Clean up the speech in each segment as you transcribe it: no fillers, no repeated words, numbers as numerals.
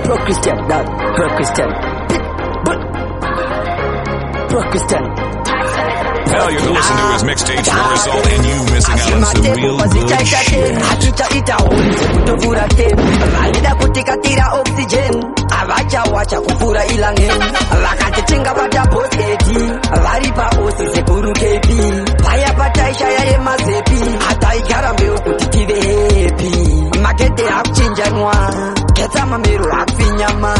Pro-Christian, dog. Pro-Christian. Pro-Christian. Failure to listen to his mixtapes will result in you missing out on some real good shit. Ita ulize kutovura tem. Valida kutikatira oxygen. Avacha kufura ilangen. Vakatichinga vata boss eti. Varipa osi sekuru KP. Paya pataisha ya yemazepi. Hata ikara mbeu kutitive happy. Makete akuchinjanwa. Keta mamiru akufinyama.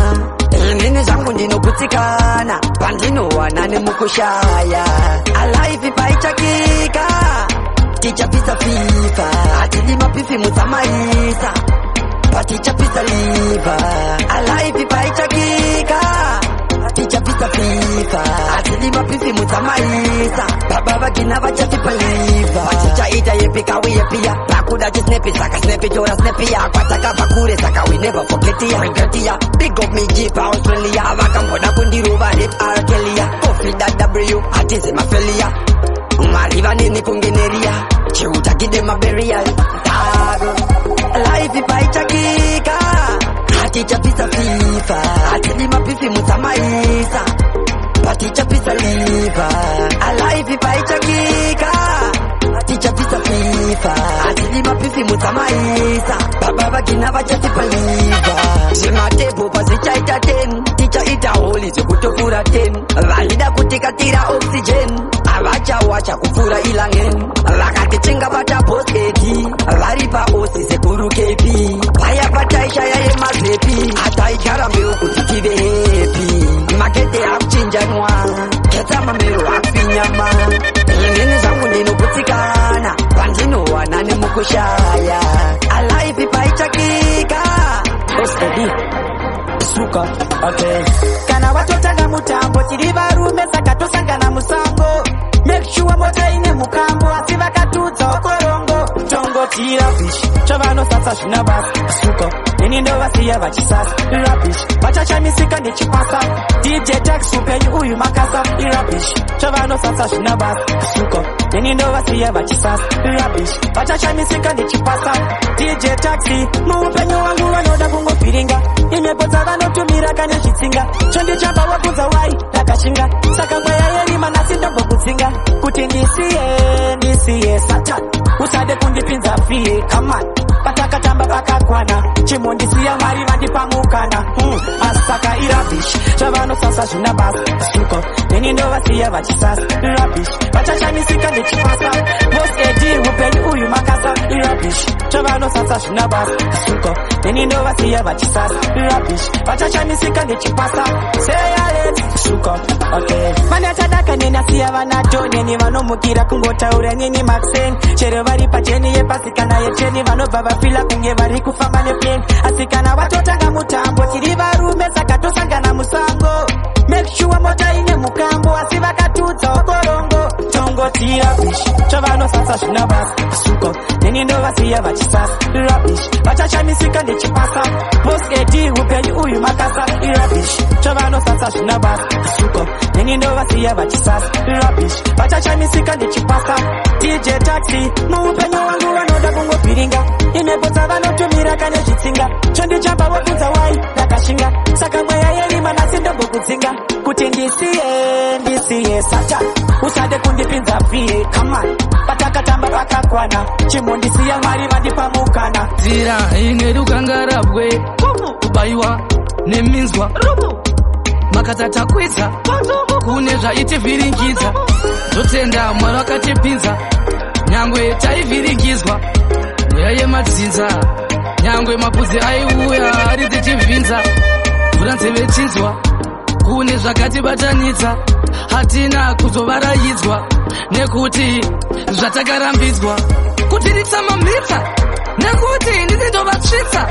Nini zangu ndino kutikana. Pandino wanane mukushaya. Alive paichakika. Ticha pisa FIFA. Atili mapifi mutamaisa. Paticha pisa liva. Alive paichakika. Ticha pisa FIFA. Atili mapifi mutamaisa. Baba bagina vacha tipa liva. Paticha ita yepika we yepia. Bakuda jisnepi saka snepi jora snepi ya. Kwataka bakure saka we never forget ya. Regret ya. Big up me jeep Australia. Wakamboda kundiruba hip arkelia. Coffee that W. Atize mafelia. Mariva nini kungeneria. Chiuta kide maberia. Tago. Life paichakika. Aticha pisa FIFA. Atili mapifi mutamaisa. Paticha pisa liva. Alive paichakika. Aticha pisa FIFA. Atili mapifi mutamaisa. Baba bagina vacha tipa liva. Simatebo pasicha ita ten. Ticha ita holi zikutokura ten. Valida kutikatira oxygen. Avacha kufura ilangen. Vakatichinga vata boss eti. Varipa osi sekuru KP. Paya pataisha ya yemazepi. Hata ikara mbeu kutitive happy. Makete akuchinjanwa. Keta mamiru akufinyama. Nini zangu ndino kutikana. Pandino wanane mukushaya. Alive paichakika. Boss eti. Suka, okay. Kana watotanga mutambo tiriva rume sakatosanga na musango. Make sure moja ine mukambo asiva katutsa okorongo. Tongo tira fish chavano sasa shinabas. Suka nini ndo vasiya vachisasa. Rubbish vachacha misika ni chipasa. DJ Tax upenyu uyu makasa. Rubbish chavano sasa shinabas. Suka nini ndo vasiya vachisasa. Rubbish vachacha misika ni chipasa. DJ Taxi muupenyu wangu wanoda kungo firinga. Imepota vanotumira kanya chitsinga. Chondi chamba wakunza wai takashinga. Saka mwaya yeri manasinda mbokutsinga. Kuti ndisiye satan. Usade kundipinza fie kaman. Patakatamba pakakwana. Chimondisiya mari vandipamukana. Asaka irabish chavano sasa shunabas. Suko nini ndo vasiya vachisasa. Rubbish vachacha misika nechipasa. Boss edi upenyu uyu makasa. Rubbish chavano sasa shunabas. Suko nini ndo vasiya vachisasa. Rubbish vachacha misika nechipasa. Say it suko okay. Mane atadaka nena siya vanato. Neni vanomukira kungotaura nini maxen. Chere vari pacheni yepasikana yecheni. Vano baba fila kunge vari kufamba neplane. Asikana watotanga mutambo tiriva rume sakatosanga na musango. Make sure moja ine mukambo asiva katutsa okorongo. Tongo tira fish chavano sasa shinabas. Suko nini ndo vasiya vachisasa. Rubbish vachacha misika nechipasa. Boss edi upenyu uyu makasa. Rubbish chavano sasa shinabas. Suko nini ndo vasiya vachisasa. Rubbish vachacha misika nechipasa. DJ Taxi muupenyu wangu wanoda kungo firinga. Imepota vanotumira kane chitsinga. Chondi chamba wakunza wai takashinga. Saka mwaya yeri manasinda mbokutsinga. Kuti ndisiye satan. Usade kundipinza fie kaman. Patakatamba pakakwana. Chimondisiya mari vandipamukana. Zira ingeruka ngarabwe. Kubaiwa neminzwa. Makatatakwidza kune zvaitivhiringidza. Totenda Mwari wakatipinza. Nyangwe taivhiringizwa. Mweya yemadzinza. Nyangwe mapudzi aiuya ari tichivhinza. Mvura nzeve chinzwa. Kune zvakatibatanidza. Hatina kuzovaraidzwa. Nekuti zvatakarambidzwa. Kuti nditsamamidza. Nekuti ndindovatsvitsa.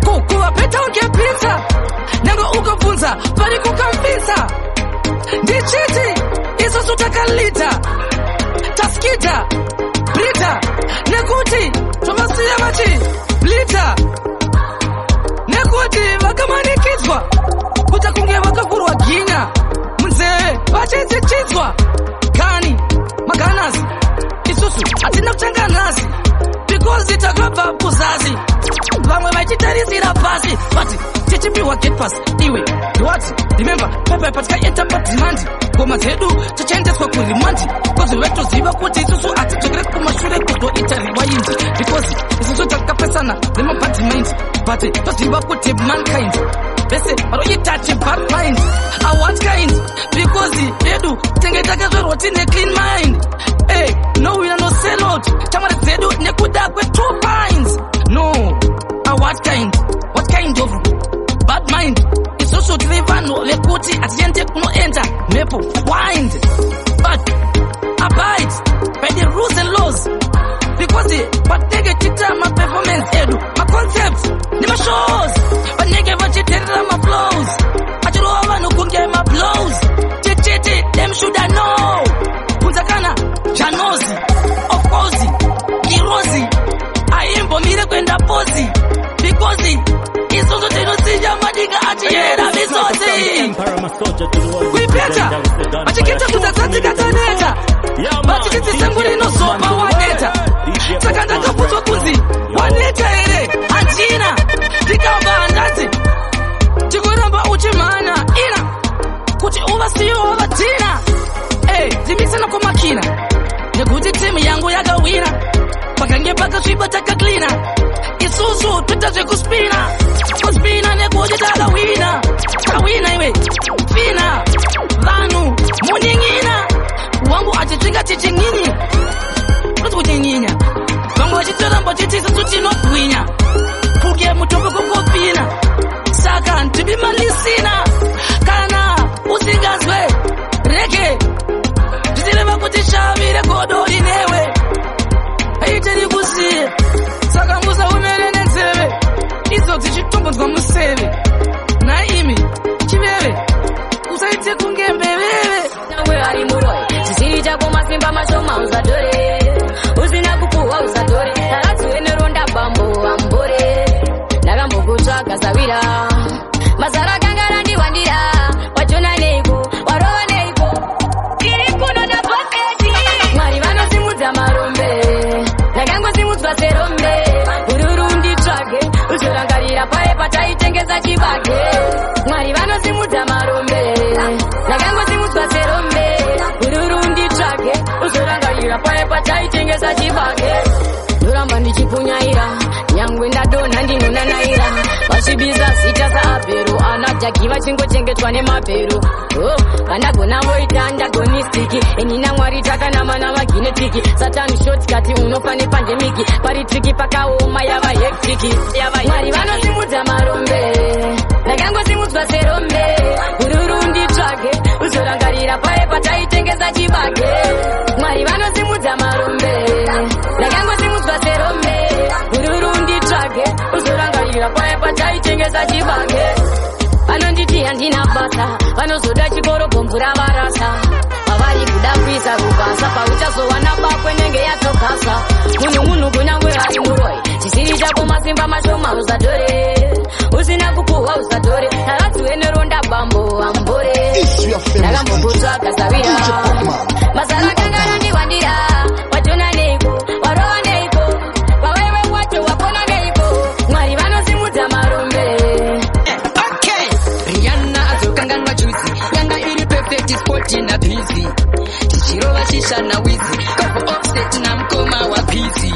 Kuvapeta ungepinza. Nyange ukabvunza pari kukambisa. Ndichiti isusu takalita. Taskita Blita nekuti tovasiya vachi Blita nekuti vakamanikidzwa kuta kunge vakavhurwa ginya munzeve vachidzichidzwa kani maganasi. Isusu hatina kutanga nhasi because takabva kuzazi. Vamwe vachita tarisira pasi but tichimbiwa get pass iwe what remember papa patika enter pa demand ngoma dzedu tichaendeswa ku remand because vetoziva kuti isusu atidzokere kumashure kuzoita rewind because isusu takapesana nemabad mind but toziva kuti mankind vese vanoita chibad mind what kind because yedu tenge takazverwa tine clean mind hey no we are no sell out tamari dzedu nekuda kwe 2 pints no what kind of bad mind isusu tine vanhu vekuti atiende kunoenda mepo wind but abide by the rules and laws because patenge tita ma performance edu ma concepts ni ma shows vanenge vachiterera ma flows achirova vanhu kunge ma blows tititi them should know kunzakana janozi of course irozi aimbomire kwenda pozi because isusu tinosija madinga atiyera misozi kuipeta achikita kutazanzikataneta vachikitsisenguri inosopa waneta saka ndakabvunzwa kunzi waneta here handina ndikamba handati tikuramba uchimhanya ina kuti uvasiyo wavatina dzimisana kwamakina nekuti timu yangu yakawina pakange pakasvipa takaklina isusu tuta zvekuspina kuspina nekuti takawina iwe fina vanhu munin'ina wangu achitsvinga tichin'ini kuti kutin'inya vamwe vachitoramba chiti isusu tinogwinya kuge mutombo kukopina saka ndibimalisina kana usingazwe rege nditireva kuti shavire godori newe aiteri kusiye saka musaumere nenzeve idzo dzichitombodzwa museve naimi chiveve usaite kunge mbeveve nyangwe ari muroi chisiri chako masimba mashoma uzatore usina kupuhwa uzatore taratsuwe neronda bambo ambore ndakambokutsvaga zavira mazara kanga randiwandira wachona neiko warova neiko iri kuno napofeti mwari vanosimudza marombe ndakangosimudzwa serombe ururu nditsvage uzorangarira paye pataitengesa chibage mwari vanosimudza marombe ndakangosimudzwa serombe ururu nditsvage uzorangarira paye pataitengesa chibage ndoramba ndichipunyaira nyangwe ndadonha ndinonanaira vasvibiza zita saabhero anadhaki vachingochengetwa nemabhero vandagona voita ndagonistiki enina mwari takanama namaginetiki satani shotkati unofa nepandemiki paritriki pakaoma yava hektiki mwari vanosimudza marombe ndakangosimudzwa serombe ururu nditsvage uzorangarira paye pataitengesa chibage mwari vanosimudza marombe ndakangosimudzwa serombe ururu nditsvage uzorangarira paye pataitengesa chibage vanonditi handina basa vanozoda chikoro bhombura varasa vavari kuda kuisa rubasa pauchazowana bakwe nenge yatokasa munhu kunyangwe ari muroi chisiri chako masimba mashoma uzatore usina kupuhwa uzatore taradziwe neronda bambo ambore ndakambokutsvaga zavira mazara kanga randiwandira wachona neiko warova neiko wawewe wacho wapona neiko mwari vanosimudza marombe kanganwa juzi yanga iri perfect sport na busy tichirova chishana wizi couple offset na mkoma wa busy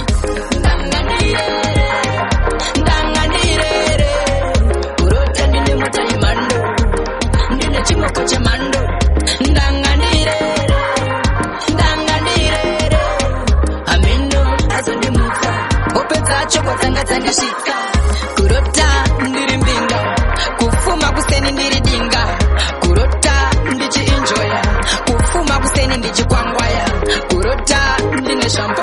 ndangandirere urota ndine mutaimando ndine chimoko chemando ndangandirere amino azondimutsa hope dzacho kwadzanga dzandisvika kurota ndiri mbinga kufuma kuseni ndiri dinga kurota ndichienjoya kufuma kuseni ndichikwangwaya kurota ndine shamba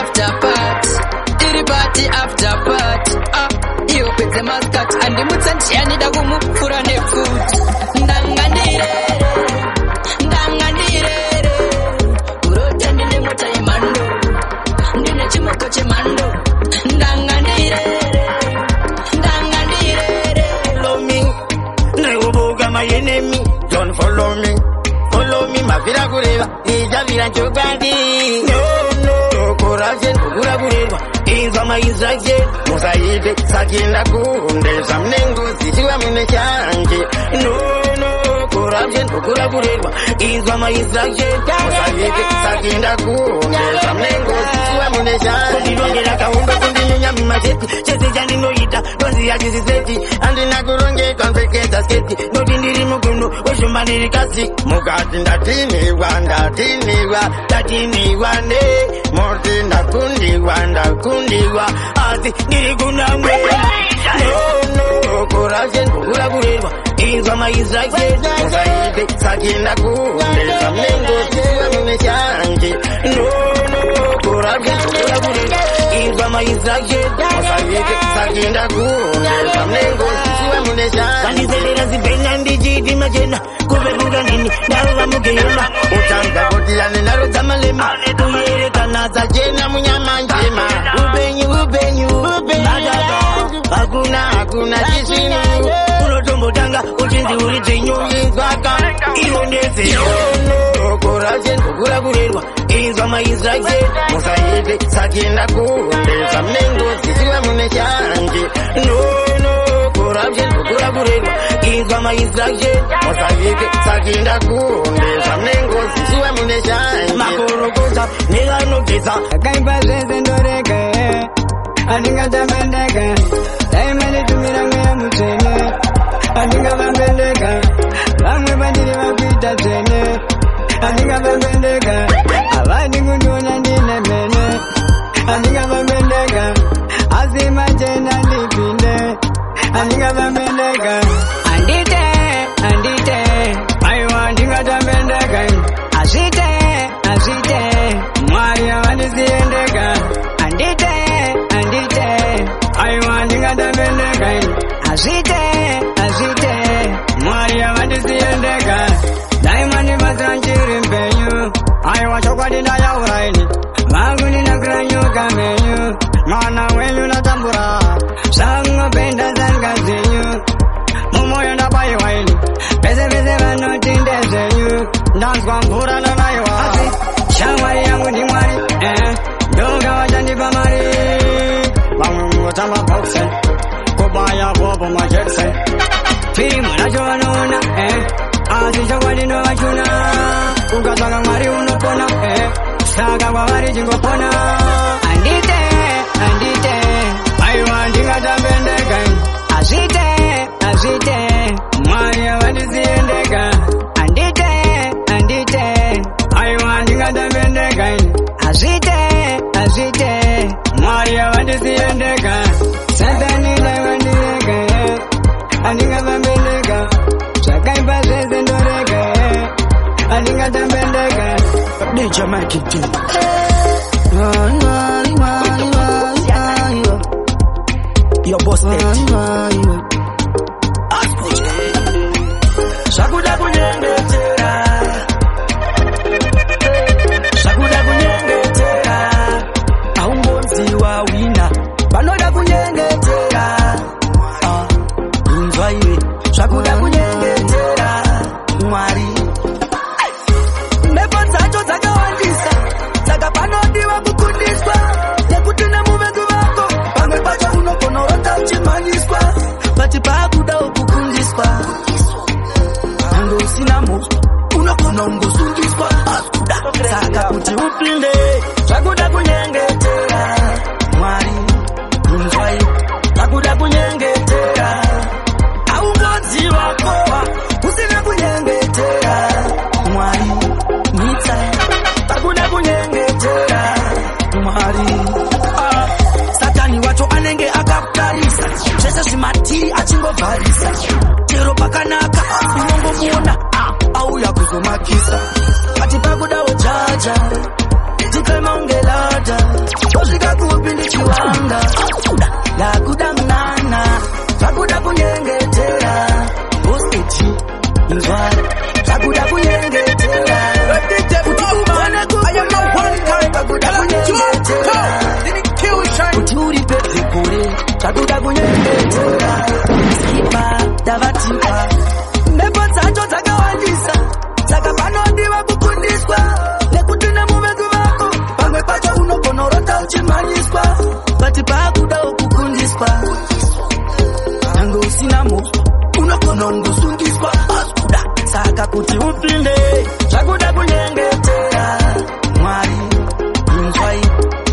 after party, iri party after party. Iyo pete maskat andi mutsanchi anida kumufura nefuti. Ndangandirere urota ndine mota yemando, ndine chimoko chemando. Ndangandirere follow me, nekubuka my enemy. Don't follow me, mavira kureva ijavira chokandi. No, corruption kukura kureva inzwa my instruction. Musaite sakinda kuundesa mnengo zichiwa mune chanje. No, corruption kukura kureva inzwa my instruction. Musaite sakinda kuundesa mnengo zichiwa mune chanje. Kundilongera kaumba kundinyonya mimacheti chese chandinoita dozi yachisiseti andina kurongeka nzeketa sketi ndoti ndiri mugundu weshumba ndiri kasi mukati ndatiniwa ne moti ndakundiwa asi ndiri kunamwe. No, corruption kukura kurerwa inzwa maizake musaite sakinda kuundesa mnengo zichiwa mune chanje. No, corruption kukura kurerwa inzwa maizake musaite sakinda kuundesa mnengo zichiwa mune chanje. Kandizelera zibhena ndichiti machena kuveruka nini ndaro vamugeyema utanga kuti ane nharo dzamalema kuyerekana dzachena munyama njema. Upenyu hakuna chisvinu unotombotanga uchinzi uri dzenyuinzwaka iwo ndese. Corruption kukura kurerwa inzwa maizake musaite sakinda kuundesa mnengo zichiwa mune chanje. No, corruption kukura kurerwa inzwa maizake musaite sakinda kuundesa mnengo zichiwa mune chanje. Makorokosa nevanogeza akaimba zvese ndorege andingatamendeka daimanitumira mweya mutsvene andingavambendeka vamwe vandiri vakuita tsvene andingavambendeka havadi kundiona ndine mene andingavambendeka asi machena ndipinde andingavambendeka andite aiwa andingatamendeka azvite mwari havandisiendeka andite aiwa ndingatamendeka azvite mwari havandisiendeka daimandibasira nchiri mpenyu aiwa chokwadi ndayauraini vangu ndinakira nyuka menyu mwana wenyu natambura zvangopenda zanga zenyu mumoyo ndapaiwaini pese vanoti ndezvenyu ndanzwa mvura nanaiwa shamwari yangu ndi mwari ndoga vachandipa mari vamwe mungotamba boxen kubaya vopo majeksen firimu nacho vanoona asi chokwadi ndovachuna ukatsvaka mwari unopona saka kwavari chingopona andite aiwa ndingatambendeka azvite mwari havandisiendeka andite aiwa ndingatambendeka azvite mwari havandisiendeka satani daivandireka andingavambendeka zvakaimba zvese ndoreka andingatambendeka Deja Marketing. Your boss Shakuda kunyengetera aungonziwa wina vanoda kunyengetera inzwa iwe shakuda kunyengetera mwari mhepo dzacho dzakawandisa saka panodiwa kukundiswa nekuti nemuvengi vako pamwe pacho unogona urota uchimhanyiswa pati paakudawo kukundiswa ando usina muswa unogona ungosundiswa asikuda saka kuti upinde zvakuda kunyengetera mwari inzwai zvakuda kunyengetera aungodziwa kowa usina kunyengetera mwari nitsa zvakuda kunyengetera mwari satani wacho anenge akakutarisa zvese zvimatiri achingobvarisa chero pakanaka unongomuona auya kuzomakisa ati pakudawo jaja Zikama ungelata Osika kupindi chiwanga Lakuda mnana Sakuda kunyengetera Ostechi Inzwara Sakuda kunyengetera Utukwane kupone Sakuda kunyengetera Uturi pepe kore Sakuda kunyengetera Skipa Davatipa Nebo zacho zakawandisa Saka panodiwa kukundiswa Nekutine mumegu wako Pangwe pacha unoponorota uchimanyiswa Pati pakuda ukukundiswa Nango usinamo Unokono ngusundiswa Askuda Saka kuti upinde Sakuda kunyengetera Mwari Inzwai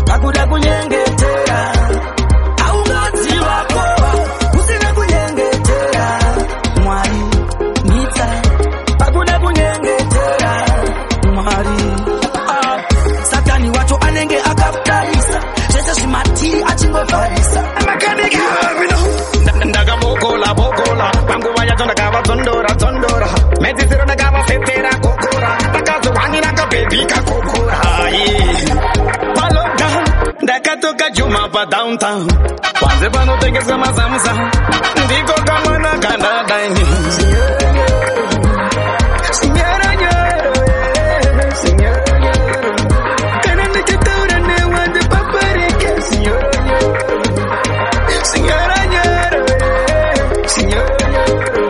Sakuda kunyengetera Aungazi wako Usine kunyengetera Mwari Nita Sakuda kunyengetera Mwari Satani wacho anenge akaftarisa Chesa shimati achingofarisa Makanika Ndagabokola bokola Bangu waya tondakava tondora Medisiro ndagava fetera kokora Takazo wani nakabebika kokora Palo down Ndakatoka juma pa downtown Kwanze pano tengesa mazamuza Ndiko kama nakanda daini Signora nyoro Signora nyoro Kana nikitaura ne wande paparike Signora nyoro Signora nyoro Signora nyoro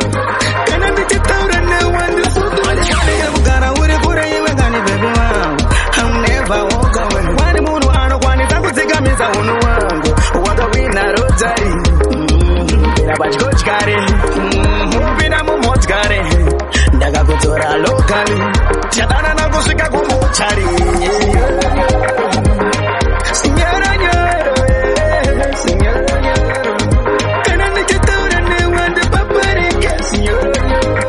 Kana nikitaura ne wande paparike Bugara ure kure iwe gani baby wangu I'll never walk away Wani munu ano kwani zangu zigamiza unu wangu Waka wina rotari Bina bachikochkari Bina mumochkari Ndaga kutora lokali Shatana na kusika kumuchari Signora nyoro Signora nyoro Kana nikitaura ne wande paparike Signora nyoro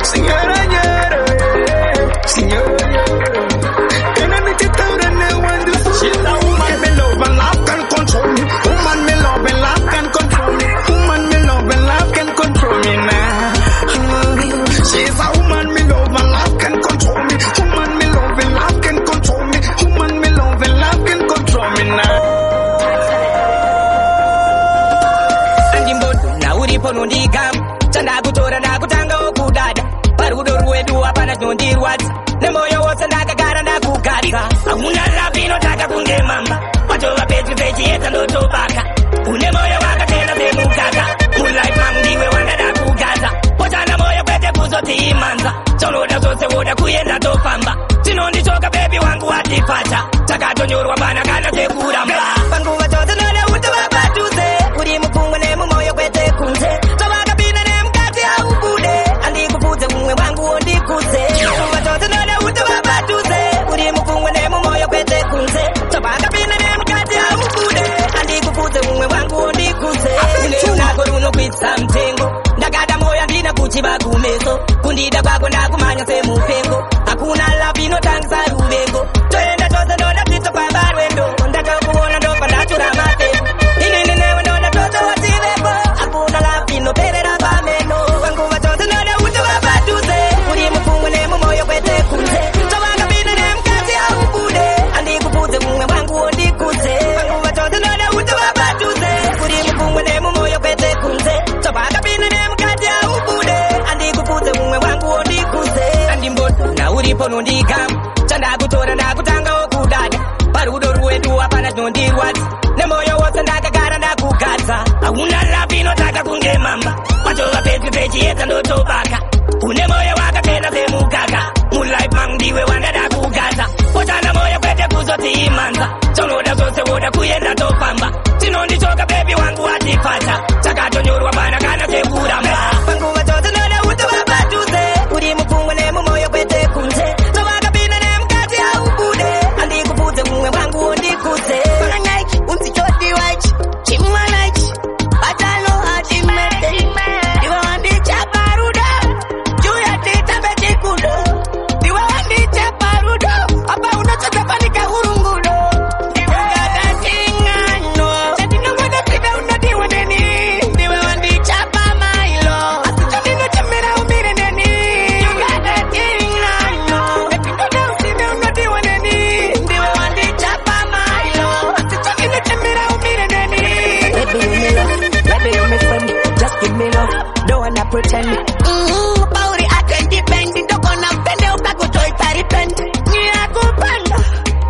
Signora nyoro Signora nyoro Kana nikitaura ne wande She's a woman me love and love can control me Woman me love and love can control me Woman me love and love can control me now She's a woman me love and love can control me Woman me love and love can control me Woman me love and love can control me now Andimbodu na uripo nundikam Chanda kutora na kutanga okudada Parudo ruedu hapana nondirwadza Nemoyo wose ndakagara ndakugara Hakuna lapino taka kunge mamba Watova petri pechi yeta ndotobaka Une moyo wakatenda semukaka Moonlight man ndiwe wandada kugaza Potana moyo kwete kuzoti imanza Choloda zose woda kuyenda topamba Chinondichoka baby wangu watipacha Chakatonyorwa bana kana sekuramba Panguva chose nona utowa patuze Uri mukungwe nemu moyo kwete kunze Tobaka pina ne mkati haukude Andikufuze umwe wangu ondikuze Panguva chose nona utowa patuze Uri mukungwe nemu moyo kwete kunze Tobaka pina ne mkati haukude Andikufuze umwe wangu ondikuze Ule unako runo kwitsa mtengo Ndakada moya ndina kuchiba kumeso Kundida kwako ndakumanya semupengo Hakuna lapino tangisa rubengo Toenda chose nona tito kwa barwendo Ndakakuona ndopa ndachura mapengo Inini newe nona toto wativeko Hakuna lapino perera pameno Panguva chose nona utowa patuze Uri mukungwe nemu moyo kwete kunze Tobanga pina ne mkati haukude Andikufuze umwe wangu ondikuze Panguva chose nona utowa patuze Uri mukungwe nemu moyo kwete kunze Tobanga pina ne mkati haukude Andikufuze umwe wangu ondikuze Andimbodu na uripo nundikam Chanda kutora ndakutanga okudada Parudo ruedu hapana nondirwadza Nemoyo wose ndakagara ndakugadza Hakuna lapino taka kunge mamba Watova petri pechi yeta ndotobaka Une moyo wakatenda semukaka Moonlight man ndiwe wandada kugaza Potana moyo kwete kuzoti imanza Choloda zose woda kuyenda topamba Chinondichoka baby wangu watipacha Chakatonyorwa bana kana sekuramba Panguva chose nona utowa patuze Uri mukungwe nemu moyo kwete kunze Tobaka pina ne mkati haukude Andikufuze umwe wangu ondikuze Nike, unsichoti white, chimma like Batalo hati mete Diwa wandi chaparuda Juya tita beti kudo Diwa wandi chaparuda Apa unachote panika hurungudo Diwa gada tingano Chadino mwada tibe unadiwa neni Diwa wandi chapa mailo Asichadino chamera umire neni Diwa gada tingano Epindoda uside unadiwa neni pretend. Bauri atendipendi ndoko na mpende ukakutoita repent. Niakupanda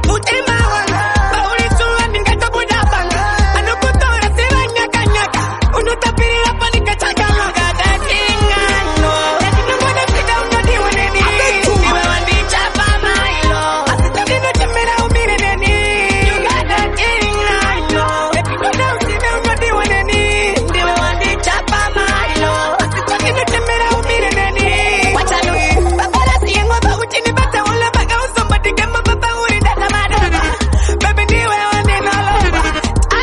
mutima wanga bauri suwa ningeto budabanga anukutora siwa nyaka nyaka unutapirira panika chakanga kadatingano yatinongona pita unodiwa neni niwe wandichapa mailo asitavino temera umire neni you kadatingano epikoda usime unodiwa neni niwe wandichapa mailo asitavino temera umire neni wachalo babala siyengo bautini bata ula baga usomba digema baba uri data madama baby niwe wanenalo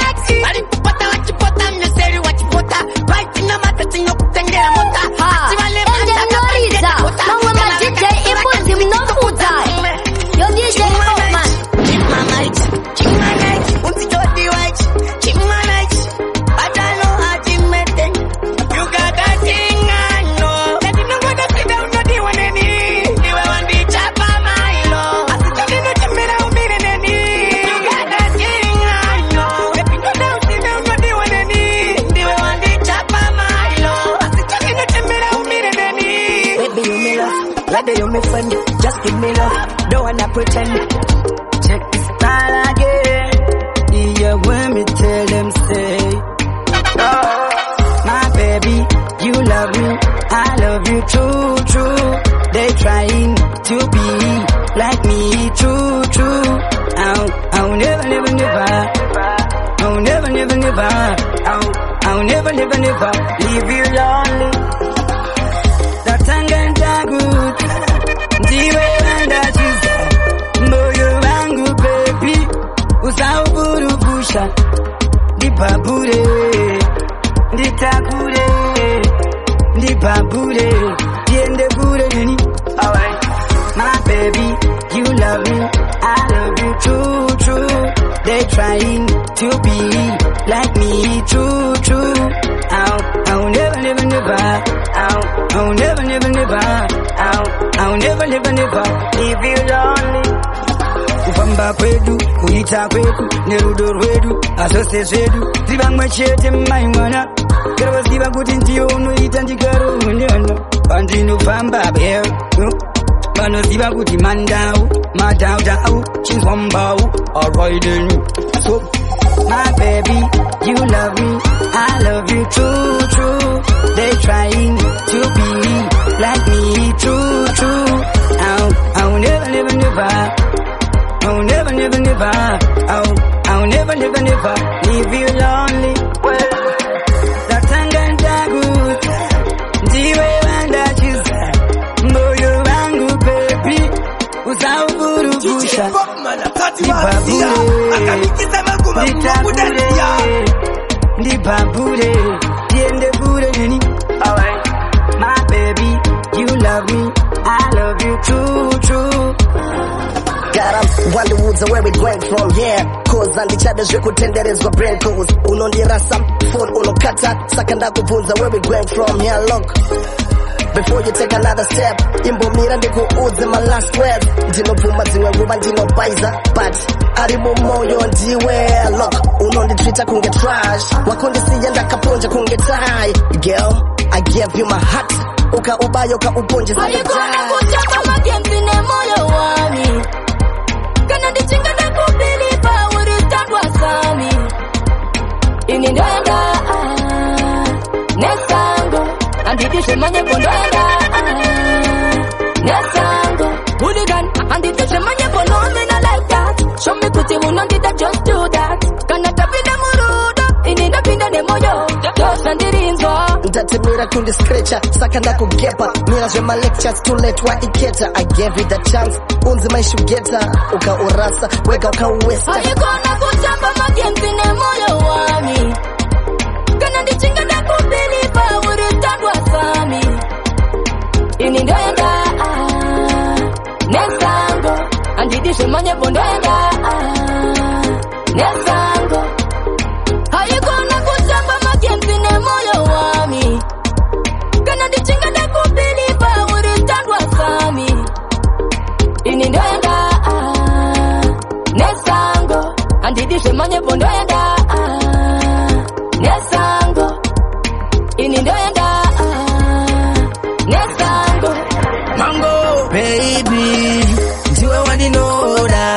aksi bali kupata wachipota mneseri wachipota right na matatinya kutengera mota ati wale Noriza, mangwe ma DJ ipuzi mnofuta. Yo DJ Hoffman. Chimanite, untijodi white, chimanite, badalo ajimete. You got that thing I know. Let you know what I see down the day when any. Niwe wandi chapa mailo. Asitani no chimera umire neni. You got that thing I know. Let you know down see down the day when any. Niwe wandi chapa mailo. Asitani no chimera umire neni. Baby, you me love, baby, you me friend. Just give me love, don't wanna pretend. Check this style again. Yeah, when me tell them say, oh, my baby, you love me, I love you true, true. They trying to be like me, true, true. I'll never, never, never. I'll never, never, never. I'll never, never, never leave you lonely. Datanganda good, ndiwe wanda chiza, moyo wangu baby, usauburubusha, ndipabure, nditakure, ndipabure, tiende bure nini, alright. My baby, you love me, I love you true, true. They trying to be like me, true, true. I'll never, never, never. I'll never, never, never. I'll never, never, never leave you lonely. Kufamba kwedu, kuita kwedu, nerudo rwedu, asose zedu, zivamwe chete maimwana. Kero ziva kuti ndiyo unoita ndikaro unyono, pandinofamba beo. Vanoziva kuti mandau, madau, chinzwa mbau, avoiding. So, my baby, you love me, I love you true, true. They trying to be like me, true, true. I'll never, never, never. I'll never, never, never. I'll never, never, never leave you lonely. Well, datanganda good, ndiwe wanda chiza, moyo wangu baby, usauburubusha, ndipabure, tiende bure nini. Alright, my baby, you love me, I love you true, true. Gotta wonder woods where we going from, yeah. Cause andichada zwe kutenderezwa brain cause unondirasa phone unokata sakanda kubunza where we going from, yeah. Look, before you take another step, imbomira ndikuuze my last word. Ndinobvuma dzimwe nguva ndinobaiza, but ari mumoyo ndiwe. Look, unonditreata kunge trash, wakondisiya ndakaponja kunge tai. Girl, I gave you my heart, ukaubaya ukauponjeza ndai. Alikona kuchapa magenzi ne moyo wami, kana ndichinga ndakubelipa uristandwa sami. Ini ndoenda nesango, andidishe manye pondoenda nesango. Hooligan, andidishe manye ponomena like that. Show me kuti unondida just do that. Kana tapinda murudo, ini ndapinda ne moyo, just ndirinzwa. Ndatemira kundi scratcher, saka ndakugepa. Mira zwe my lectures too late wa iketa. I gave you the chance, unzi maishugeta. Uka urasa, weka uka uwesta. Alikona kuchapa magenzi ne moyo wami, kana ndichinga ndakubelipa uristandwa sami. Ini ndoenda nesango, andidishe manye pondoenda nesango. Alikona kuchapa magenzi ne moyo wami, kana ndichinga ndakubelipa uristandwa sami. Ini ndoenda nesango, andidishe manye pondoenda nesango. Ini ndoenda baby, ndiwe wandinoda,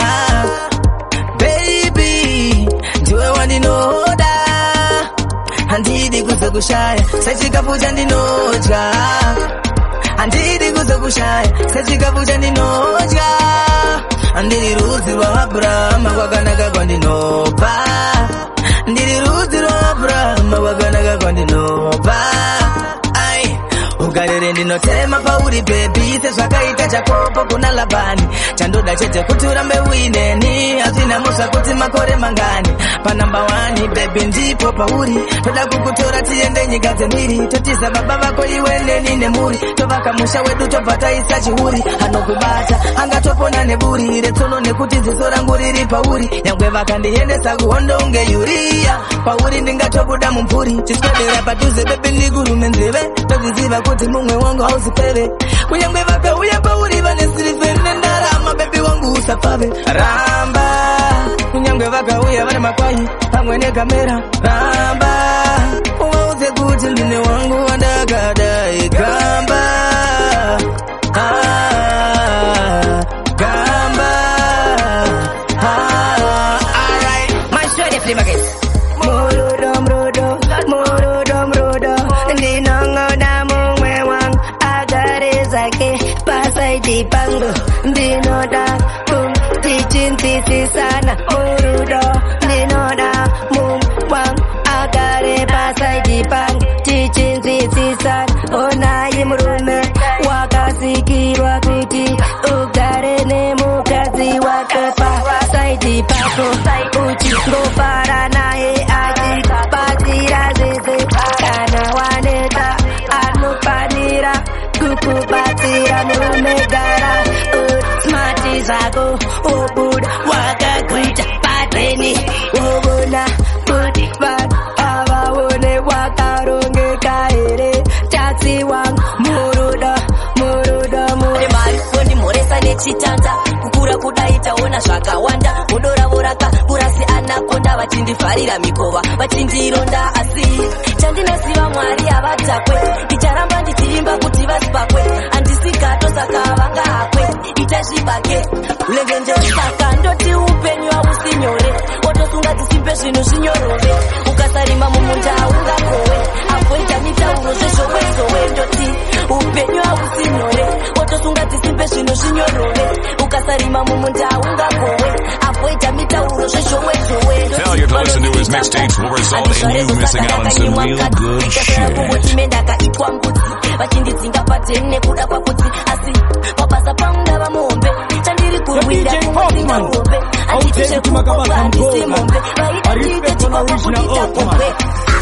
baby, ndiwe wandinoda, handidi kuzokushaya, sechikafu chandinodya, handidi kuzokushaya, sechikafu chandinodya, ndiri rudzi rwaAbrahama kwakanaka kwandinopa, ndiri rudzi rwaAbrahama kwakanaka kwandinopa. Ugarere ndinotema pauri baby, sezvakaita Jakobo kuna Labani, chandoda chete kuti urambe uineni, hazvina musha kuti makore mangani, panamba 1 baby ndipo pauri, toda kukutora tiende nyika dzemhiri, totiza baba vako iwe neni nemhuri, tovaka musha wedu tobva taisa chiuri, anokubata angatopona neburi, retsono nekuti ziso rangu riri pauri, nyangwe vakandiendesa kuhondo unge Yuria, pauri ndingatobuda mumvuri, chiswedera padhuze baby ndigurume nzeve, tozviziva kuti mumwe wangu hauzipere, kunyangwe vakauya pauri vane siliveri nendarama, baby wangu usapfave, ramba, kunyangwe vakauya vane makwai pamwe negamera, ramba, uvaudze kuti ndine wangu wandakadai, gamba, gamba, alright, my shorty flip my case. Morodo, mrodo, morodo, mrodo, ndinongoda mumwe wangu agare zake pasaidi pangu, ndinoda tichinzisi sana, morodo, ndinoda mumwe wangu agare pasaidi pangu, tichinzisi sana, onayi murume wakasikirwa kuti ugare nemukazi wake pasaidi pako, uchingofara naye achikubatsira zvese, kana waneta anofanira kukubatsira nomegara, smati zvako obuda wakakuita patreni, wovona kuti vanhu avaone wakarongeka here, tatsi wangu muruda, muruda, muruda, mari kondimhoresa nechitanda, kukura kudai taona zvakawanda, mudoravo rakakura seanakonda, vachindivharira mikova vachindironda, asi chandinosiva Mwari havadhakwe, ndicharamba ndichiimba kuti vasipakwe, handisikato saka vangahakwe, itazvibake ulengenje, saka ndoti upenyu hausi nyore, wotosunga dzisimbe zvinhu zvinyorove, ukasarima mumunda haungakowe, avoita mitauro zvezvowezowe, ndoti upenyu hausi nyore, wotosunga dzisimbe zvinhu zvinyorove, ukasarima mumunda haungakowe, avoita mitauro zvezvowezowe. Failure to listen to his mixtapes will result in you missing out on some real good shit. Ndakaitwa mbudzi vachindidzinga pateni nekuda kwakuti, asi mabasa pamunda vamuhombe, chandiri kurwira kumudzinga ngombe, handiti zvekukomba handisi mombe, vaita ndiite chikoko kudita kombe,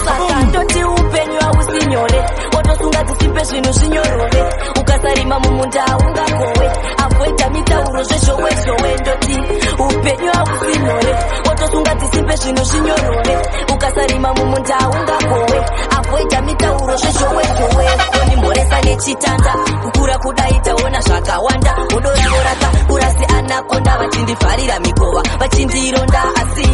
saka ndoti upenyu hausi nyore, wotosunga dzisimbe zvinhu zvinyorove, ukasarima mumunda haungakowe, avoita mitauro zvezvowezowe, ndoti upenyu hausi nyore, wotosunga dzisimbe zvinhu zvinyorove, ukasarima mumunda haungakowe, avoita mitauro zvezvowezowe, kondimhoresa nechitanda, kukura kudai taona zvakawanda, mudoravo rakakura seanakonda, vachindivharira mikova vachindironda, asi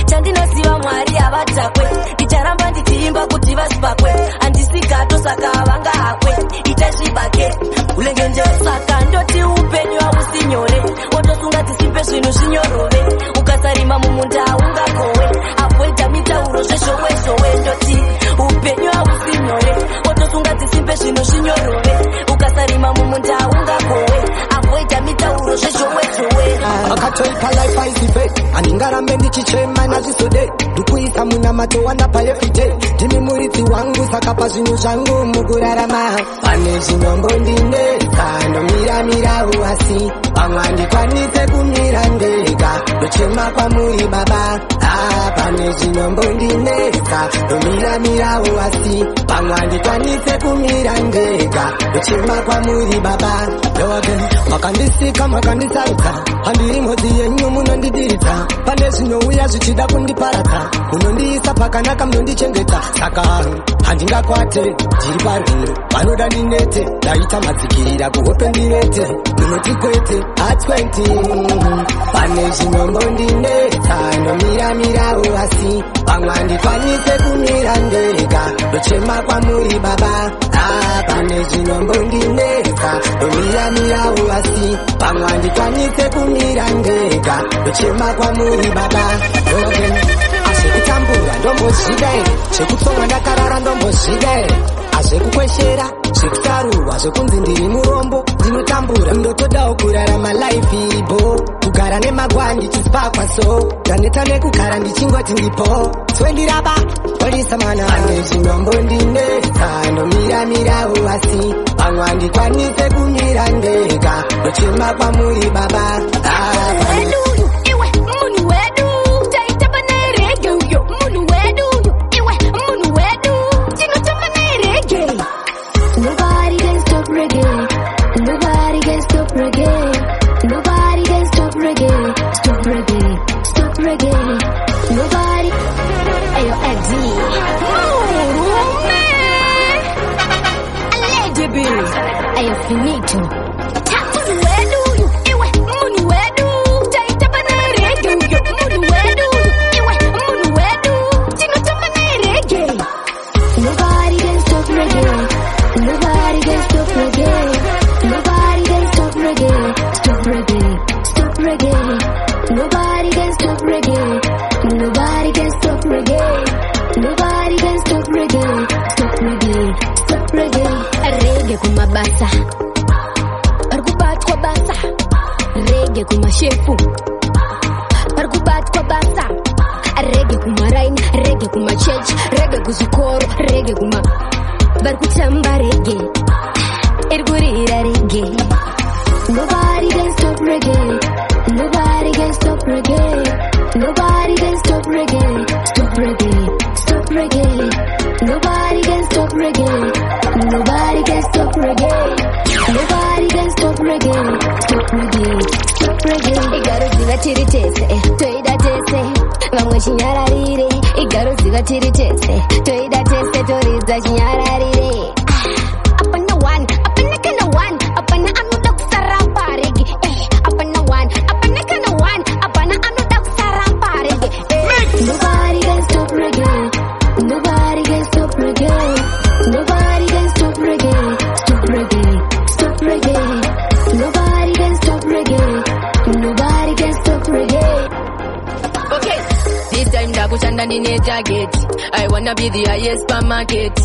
chandinosiva Mwari havadhakwe, ndicharamba ndichiimba kuti vasipakwe, handisikato saka vangahakwe, itazvibake ulengenje, saka ndoti upenyu hausi nyore, wotosunga dzisimbe zvinhu zvinyorove, ukasarima mumunda haungakowe, avoita mitauro zvezvowezowe, ndoti upenyu hausi nyore, wotosunga dzisimbe zvinhu zvinyorove, ukasarima mumunda haungakowe, avoita mitauro zvezvowezowe. akatoipa life aizive, handingarambe ndichichema nazvisode, ndikuisa munamato wandapa everyday, ndimi muridzi wangu saka pazvinhu zvangu mukurarama, pane zvinombondinetsa ndomiramirawo, asi pamwe handikwanise kumira ndega, ndochema kwamuri baba, pane zvinombondinetsa ndomiramirawo, asi pamwe handikwanise kumira ndega, ndochema kwamuri baba, yoge makandisika makandisaudza, handiri mhodzi yenyu munondidiridza, pane zvinouya zvichida kundiparadza, munondiisa pakanaka munondichengeta, saka handingakwate ndiri parwendo, vanoda ndinete, ndaita madzikirira kuhope ndirete, munoti kwete hatswenti, pane zvinombondinetsa ndomiramirawo, asi pamwandikwanise kumira ndega ndochema kwamuri baba pane zvinombondinetsa ndomiramirawo asi pamwandikwanise kumira ndega ndochema kwamuri baba azvekutambura ndombozvida here zvekutsonga ndakarara ndombozvida here azvekukweshera zvekutarurwa zvekunzi ndiri murombo ndinotambura ndotodawo kurarama life iribo kugara nemagwa ndichispakwa so ndaneta nekugara ndichingoti ndipo twendiraba polisamana ane zvinombondinetsa ndomiramirawo asi pamwandikwanise kumira ndega ndochema kwamuri baba Finito. Shefu Parkubatwa basa Reggae kuma rain, reggae kuma church, reggae kuzikoro, reggae kuma Barkutamba reggae Irgurira reggae Nobody can stop reggae Nobody can stop reggae Nobody can stop reggae Stop reggae, stop reggae Nobody can stop reggae Nobody can stop reggae Nobody can stop reggae Stop reggae Igaruziva tiri tese, toida tese Vamwe chinyararire Igaruziva tiri tese, toida tese Toriza chinyararire Apana one, apana kana one Apana anuda kusarapa rege Apana one, apana kana one Apana anuda kusarapa rege Nobody can stop reggae Nobody can stop reggae Nobody can stop reggae Stop reggae, stop reggae Nobody can stop reggae Nobody can stop reggae. Okay, this time ndakushanda ndine target. I wanna be the highest per market.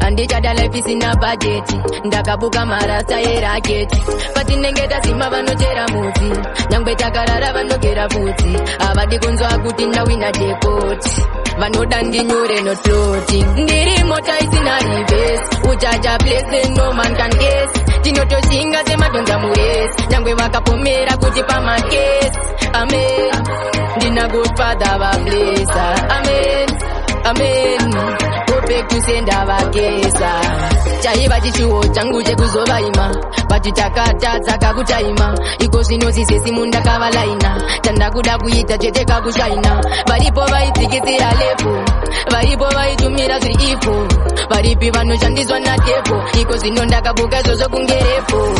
And each other life is in a budget. Ndakabuka marasta racket. But inengeta sima vanotera muti. Nyangwe takarara vanogera futi. Avadi kunzwa kuti ndawina jackpot. Vanoda ndinyure no floating. Ndiri mota isina reverse. Uchaja place no man can guess. Tinotoshinga semadonza muresi. Nyangwe vakapomera kuti pamakesi. Amen. Ndina godfather vablesa. Amen. Amen. Hope kusenda vakesa. Chaiva chichuo changu chekuzovaima. Vachitakatadza kakutaima. Iko zvinosisesi munda kavalaina. Tandakuda kuita chete kakushaina. Varipo vaitsikitsira lepo. Varipo vaitumira zviri ipo. Varipi vanoshandiswa natepo. Iko zvino ndakabuka izvozvo kungerepo.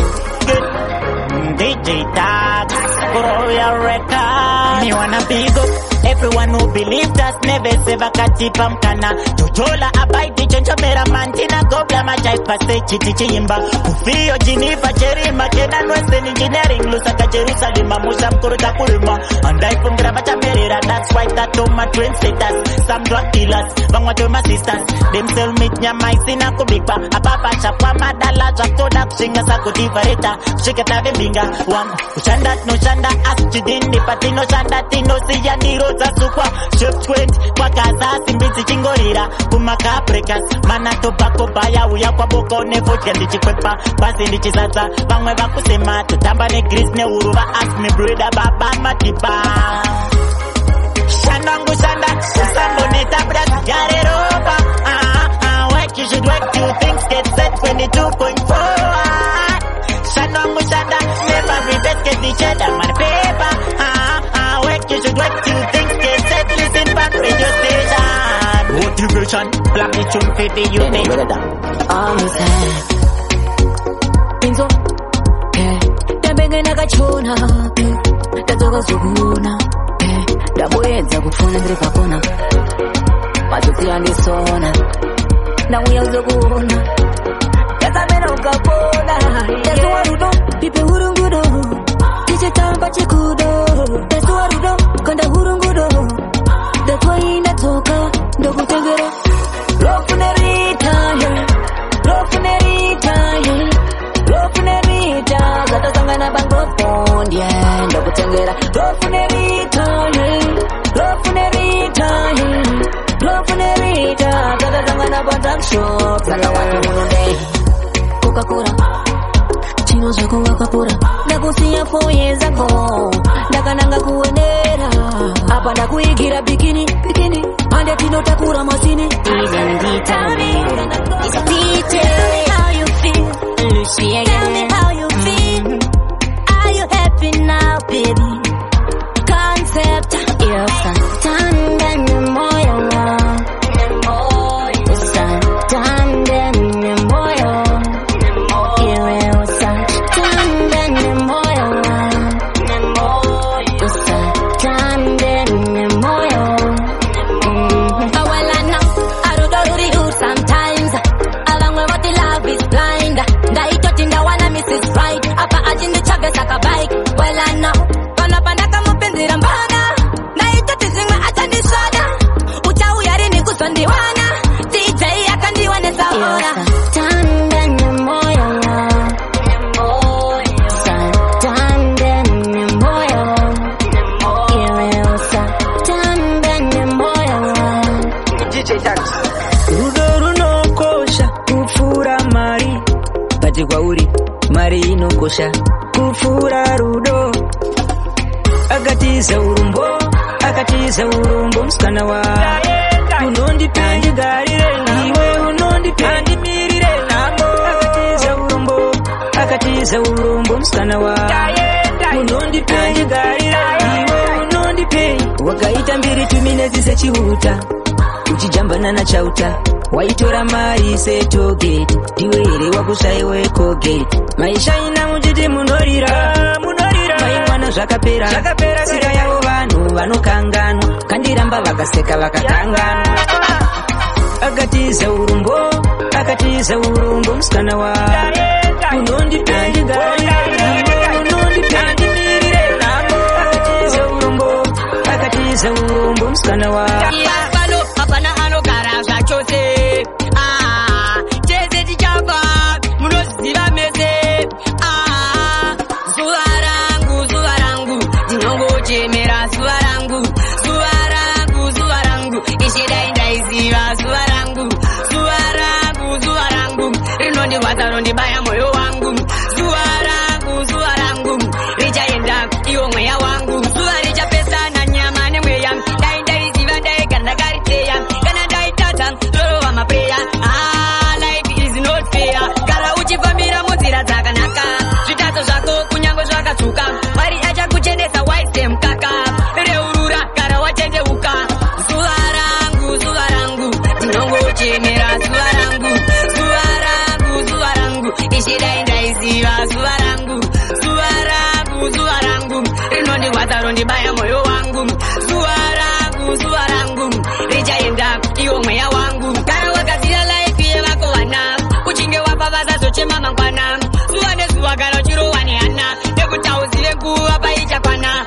DJ Tags, Royal Record. Me wanna big up everyone who believed us. Never say vakatipa mkana. Jojola abaiti chonchomera mantina gobla majaipa se chiti chimba. Kufio Geneva Jerima Kenan Western Engineering Lusaka Jerusalem Musa Mkuruta Kulima. And I from Gravata Merera. That's why that to my twin status. Some drug dealers, bangwa to my sisters. Them sell meat nyama isina kubikwa. Ababa chapwa madala jaktoda kushinga sako divareta. Shiketa vembinga. Wang uchanda no chanda asjidini patino chanda tino siya niro zasukwa shift 20 kwa kaza simbiti chingorira kumaka breakers mana tobacco baya uya kwa boko nevo ndi chikwepa basi ndichizaza vamwe vakusema tutamba ne grease ne uruva ask me brother baba matiba shanangu shanda sambo neta bra jare roba work you should work two things get set 22.4 shanangu shanda get each other, my paper. Work, you should work till things get set. Listen back, radio station. Motivation, black the tune, 50, you name it. I'm sad. Pinzo, Dabenge Nagachona, Tatoga Suguna, Daboyeza, Gufuna, Dripakona. ukandisona ndauya uzokuona yakamena ukapona yazuwa rudo pipe hurungudo tichitamba chikudo yazuwa rudo kanda hurungudo ndatwainda toka ndokutengera rofunerita zatasangana bangopondi ndokutengera rofunerita zatasangana bantakshop zakawati munonde kokakura chino zvako wakapura ndakusiya foye zako ndakananga kuendera apa ndakuigira bikini ande tinotakura masini Tell me how you feel, Lucia. Tell me how you feel. Are you happy now, baby? Concept, you're standing in moyo, standing in moyo, you're standing in moyo, standing in moyo. Well, I know I don't do you sometimes. Along with what the love is blind. Ndaitotinda wana Mrs. Right. Apa ajindi chabe saka bike. Well, I know. Panapanda kama pendira mbana. Ndaitotizinga atandi sada. Uchawu yari ni kusondiwana. DJ akandiwane saona. Standing in moyo. Standing in moyo. Standing in moyo. DJ Tax. Rudo runokosha kufura mari pati kwauri mari inokosha kufura rudo akatiza urumbo msikana wa unondipendigarire iwe unondipendimirire namo akatiza urumbo msikana wa unondipendigarire iwe unondipe wakaita mbiri tuminezi sechihuta uchijambana na chauta waitora mari setogate ndiwere wakushayiwe kogate maisha ina mujiti munorira maimwana zvakapera sika yavo vanhu vanokanganwa kandiramba vakaseka vakakanganwa akatiza urumbo musikana wa unondipendimirire namo akatiza urumbo musikana wa hapana anogara zvachose chese tichapa munoziva mese zuva rangu ndinongochemera zuva rangu ishidai ndaiziva zuva rangu rinondirwadza rondibaya moyo wangu zuva rangu richaenda iwo mweya wangu zuva richapesana nyama nemweya ndaiziva ndaigara ndakariteya kana ndaitata zorova mapreya life is not fair gara uchifambira munzira dzakanaka zvitadzo zvako kunyange zvakatsvuka mwari achakuchenesa waise mukaka reurura gara wachendeuka zuva rangu ndinongochemera zuva rangu ishidai ndaiziva zuva rangu rinondirwadza rondibaya moyo wangu zuva rangu richaenda iwo mweya wangu kana wakaziya laifi yevako vana uchinge wapa vasazochema mangwana zuva nezuva kana uchirohwa nehana nekuti hauzive nguva paichakwana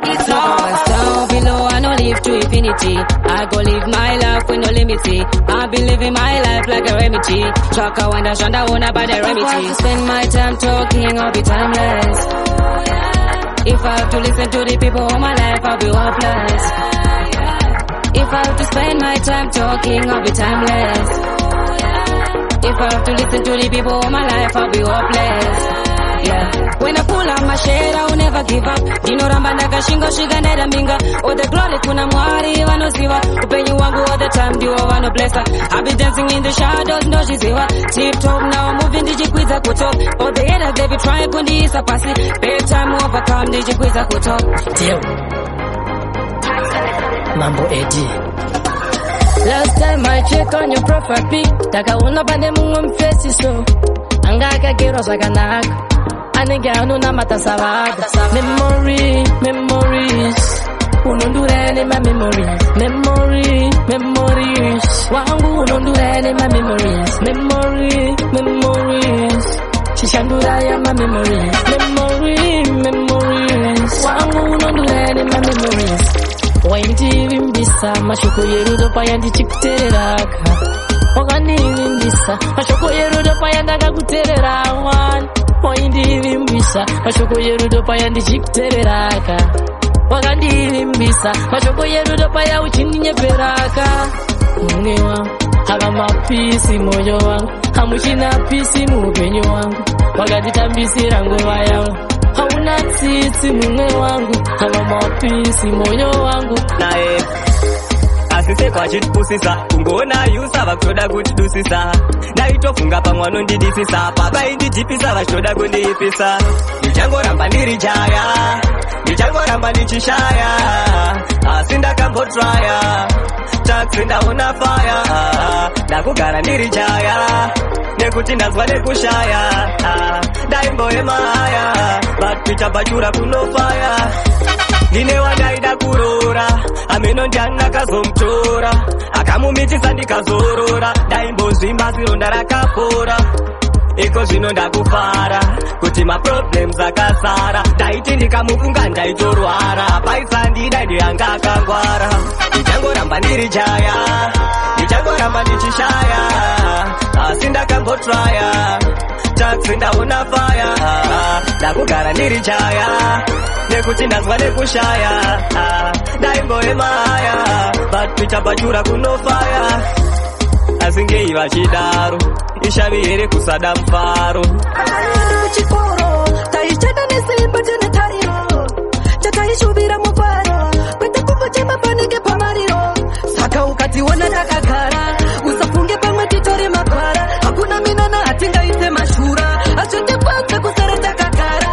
It's all below, I no live to infinity. I go live my life with no limit. I be living my life like a remedy. Chaka wanda shanda wona by the remedy. If I have to spend my time talking, I'll be timeless. If I have to listen to the people all my life, I'll be hopeless. If I have to spend my time talking, I'll be timeless. If I have to listen to the people all my life, I'll be hopeless. Yeah. When I pull out my shade, I will never give up. Dinoramba ndakashinga shiga ndadambinga. Oh the glory kuna mwari vanoziva. Upenyu wangu all the time ndiwo vanoblessa. I be dancing in the shadows ndozviziva. Tip top now moving ndichikwidza kutop. All the haters they be trying kundiisa pasi. Bedtime overcome ndichikwidza kutop. Deal. Mambo Eddie. Last time I check on your profile pic, takaona pande mumwe mfesi so anga akagero zvakanaka anenge anonamata savaka. Memories memories. Wangu unondoleni my memories. Waindivimbisa mashoko yerudo paya ndichikutereraka. Wakandivimbisa mashoko yerudo paya ndakakuterera one. Waindivimbisa mashoko yerudo paya ndichikutereraka. Wakandivimbisa mashoko yerudo paya uchindinyeperaka. Mune wangu hava mapisi moyo wangu, hamuchina pisi muupenyu wangu. Wakanditambisira nguva yangu, hauna tsitsi mumwe wangu, hava mapisi moyo wangu. Nae asise kwachitipusisa kungoona yusa vakutoda kutidusisa. Ndaitofunga pamwe anondidisisa, baba indijipisa vachitoda kundiipisa. Ndichangoramba ndiri jaya, ndichangoramba ndichishaya, asi ndakambotraya taxi ndaona fire. Ndakugara ndiri jaya nekuti ndazwa nekushaya. Ndaimboema haya but pichapachura kunofaya. Ndine wandaida kurora ameno ndianakazomtora, akamumitisa ndikazorora. Ndaimbozvimba zironda rakapora, iko zvino ndakufara kuti maproblems akasara. Ndaiti ndikamufunga ndaitorwara, paisandida ndiyanga akangwara. Ndichangoramba ndiri jaya, ndichangoramba ndichishaya, asi ndakambotraya taxi ndaona fire. Ndakugara ndiri jaya nekuti ndazwa nekushaya. Ndaimboema haya but pichapachura kunofaya. Asi ngei vachidaro ishavi here kusada mufaro. Chikoro taichena nesimba tene tariro, chataishuvira mufaro kwete kungochema panenge pamariro. Saka ukationa takagara usafunge pamwe titori makwara. Hakuna minana hatingaise mashura, achotipanga kusara takagara.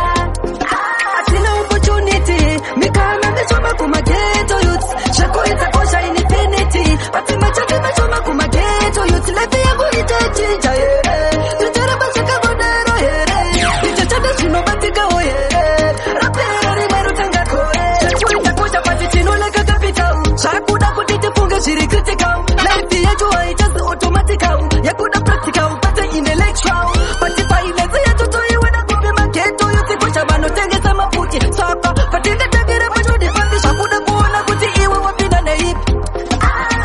Atina opportunity mikana nechoma kumageto youths. Shako itakosha infinity but machake nechoma kumageto youths. Life yangu itachinja here, tutaraba shakagodero here. Itachada shinobatika ohere, rapera rimero tanga kore. Shako itakosha pati chinoleka capital. Shakuda kutitifunge shiri critical. Life yetu haitazi automatical, yakuda practical pate intellectual. Pati finance yetu toiwena kupi mageto youths. Kosha bano tengeza maputi saka patinde tegere pachudi pandi. Shakuda kuona kuti iwe wapina na hipi.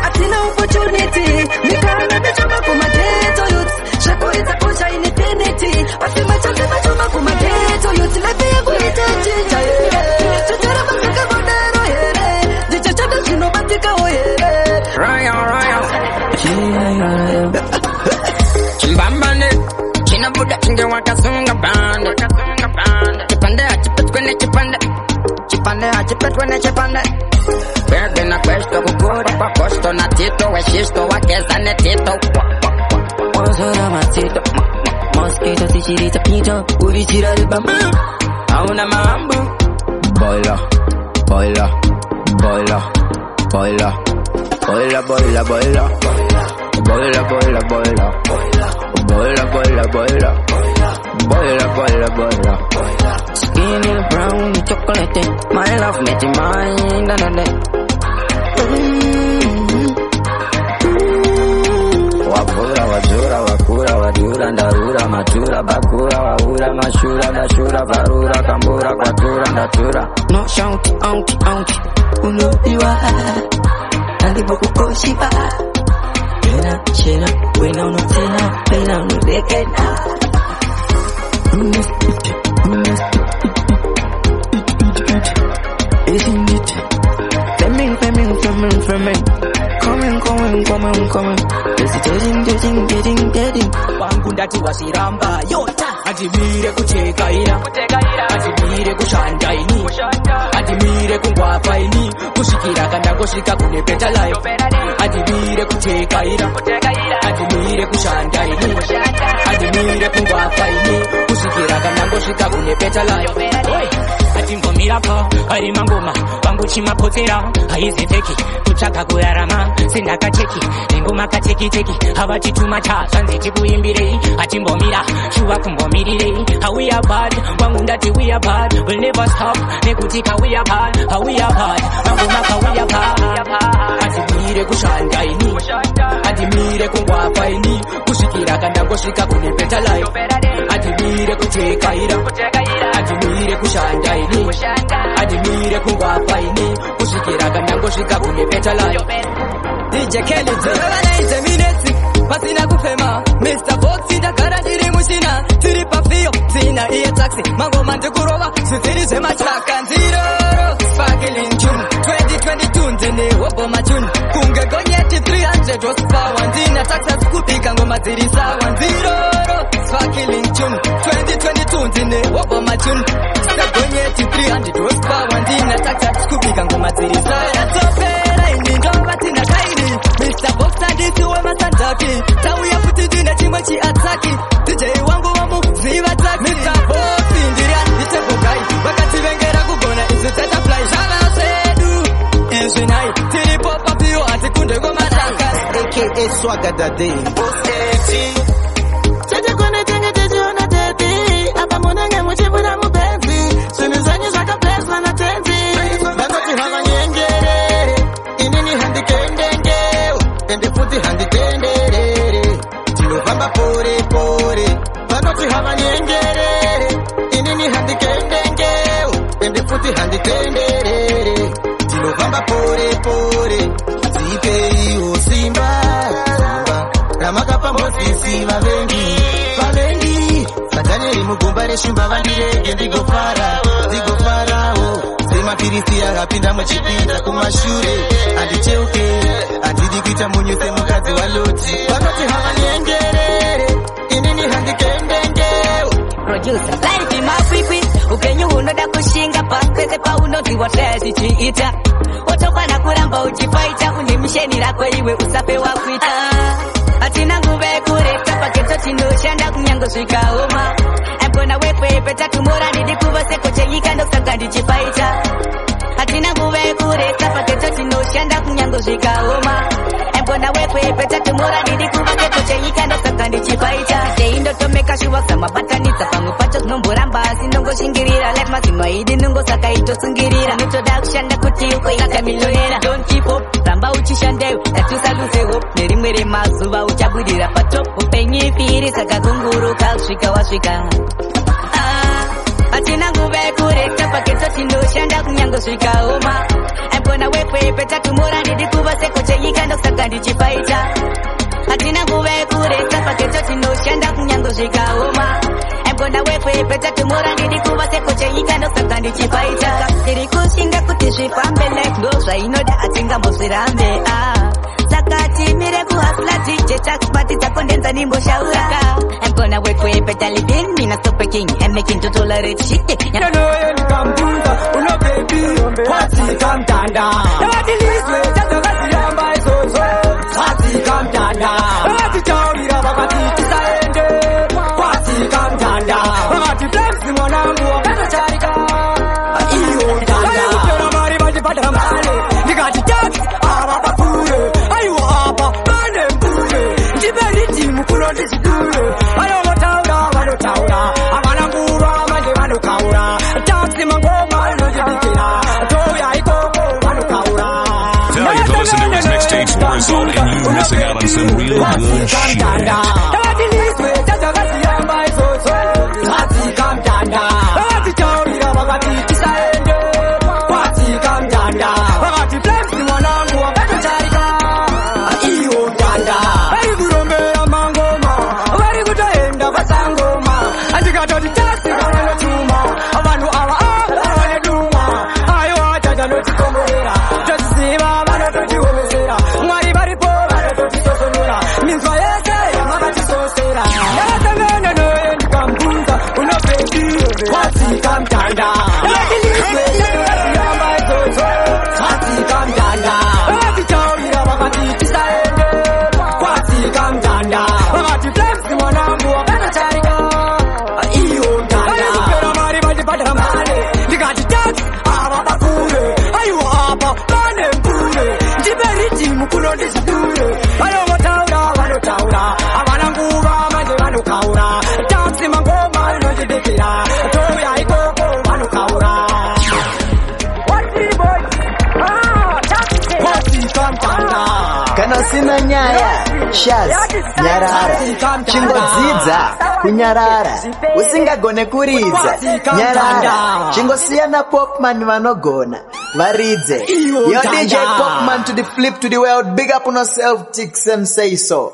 Atina opportunity mikana nechoma kumageto youths. Shako itakosha infinity pati machake nechoma kumageto youths. Life yangu itachinja here, tutaraba shakagodero here. Ndichachada shinobatika ohere. Chimbambane china buda chinge wakasunga bande. Chipande achipet kwene chipande, chipande achipet kwene chipande. Verde na questo kukura kwa kosto na tito weshisto wakeza ne tito. Ozora matito mosquito sichirita pito urichira ribamba. Hauna mambo Boila, boila, boila, boila, boila, boila, boila, boila, boila, boila, boila, boila, boila, boila, boila, boila. Skinny brown chocolate, my love made it mine, na na na. Wabura, wajura, wakura, wadura, ndarura, matura, bakura, waura, mashura, dashura, varura, kambura, kwatura, ndatura. No shout out unopiwa andibokukoshiba. Shena wena unotena wena unodekena. Isn't it? Fleming. Coming. Getting. Wangu ndati wasiramba yota. Adimire kucheka ina, adimire kushanda ini, adimire kungwapa ini. Kushikira kanda kushika kune peta life. Adimire kucheka ina, adimire kushanda ini, adimire kungwapa ini. Kushikira kanda kushika kune peta life. atimbomira pa ari mangoma vangu chimapotera haiziteki kutsvaka kurarama sendakacheki nengoma kateki-teki havachituma cha zvanziti kuimbirei atimbomira shuva kumbomirirei we are bad wangu ndati we are bad will never stop nekutika we are bad we are bad mangoma ka we are bad atimire kushanda ini atimire kungwapa ini kusvikira kandangosvika kune better life atimire kutekaira atimire kushanda ini atimire kungwapa ini kusvikira kandangosvika kune better life DJ Kelly J minutes pasina kufema Mr. Fox ndagara ndiri mushina tiri pafio zina iye taxi mangoma ndikurova zviziri zvemachaka nziroro sparkling tune 2022 ndine woboma tune kunge gonyeti 300 horsepower ndina taxa kubika ngoma dziri sawa nziroro sparkling tune 2022 ndine woboma tune gonyeti 300 horsepower ndina taxa kubika ngoma dziri sawa topera ini ndova tina kaini Mr. Boxer ndisiwe masandaki tauya futi ndine chimwe chiataki DJ wangu wamuziva taki Mr. Boxer ndiria nditepogai vakativengera kugona izi tetafly zvana zvedu ezvinai tiripo papiro hatikunde komataka aka Swagger Daddy Chetekone tenge techiona tepi apa munenge muchibura mupenzi zvinhu zvenyu zvakapeswa natenzi vanoti havanyengere inini handikendengeo ende futi handitenderere tinofamba pore pore vanoti havanyengere inini handikendengeo ende futi handitenderere tinofamba pore pore dzipeiwo simba ramakapa mozisi vavengi vataneri mugomba reshumba vandirege ndigofarawo semapirisi akapinda muchipinda kumashure handicheuke handidi kuita munyuse mukadzi waloti vanoti havanyengerere inini handikendengeo Life makwikwi upenyu unoda kushinga pasese paunoziwa sezvichiita otokwana kuramba uchifaita une misheni rako iwe usapewa kuita hatina nguva yekureta paketo tinoshanda kunyangosvikaoma ambona wekwepeta tumora ndidi kuva seko chenyika ndosaka ndichifaita hatina nguva yekureta paketo tinoshanda kunyangosvikaoma ambona wekwepeta tumora ndidi kuva seko chenyika ndosaka ndichifaita teindotomeka shuva samabatanidza pamwe pacho zinomboramba asi ndongoshingirira life mazino aidi nongosaka itosungirira notoda kushanda kuti ukoitsaka milionera don't keep up ramba uchishandeyo tatusaluse hope nerimwe remazuva uchabudira patop upenyu ipiri saka kunguruka kusvika wasvika hatina nguva yekureta paketo tinoshanda kunyangosvikaoma ambona wekwepeta tumora ndidi kuva seko chenyika ndosaka ndichifaita hatina nguva yekureta paketo tinoshanda kunyangosvikaoma ambona wekwepeta tumora ndidi kuva seko chenyika ndosaka ndichifaita tiri kushinga kuti zvifambe life ndo zvainoda hatingambozvirambe saka timire kuhasla tije takubati takondenza nimboshaura I'm gonna work way better living me not stop king and making to tolerate shit uno baby what's come tanda what is this way tatokasiramba izozo what's come tanda what's taurira vakati tisaende what's come tanda vakati flex mwanangu wakatocharika iyo tanda kana mari vachipata mali ndikati taxi ava papure aiwa apa pane mpure ndiberiti mukuno ndichidure vanotaura havana nguva manje vanokaura taxi mangoma inojibikira toya ikoko vanokaura. Failure to listen to his mixtapes will result in you missing out on some real good shit. Got kana usina nyaya shaz nyarara chingodzidza kunyarara usingagone kuridza nyarara chingosiyana Popman vanogona varidze. Yo DJ Popman to the flip to the world, big up on yourself, ticks and say so.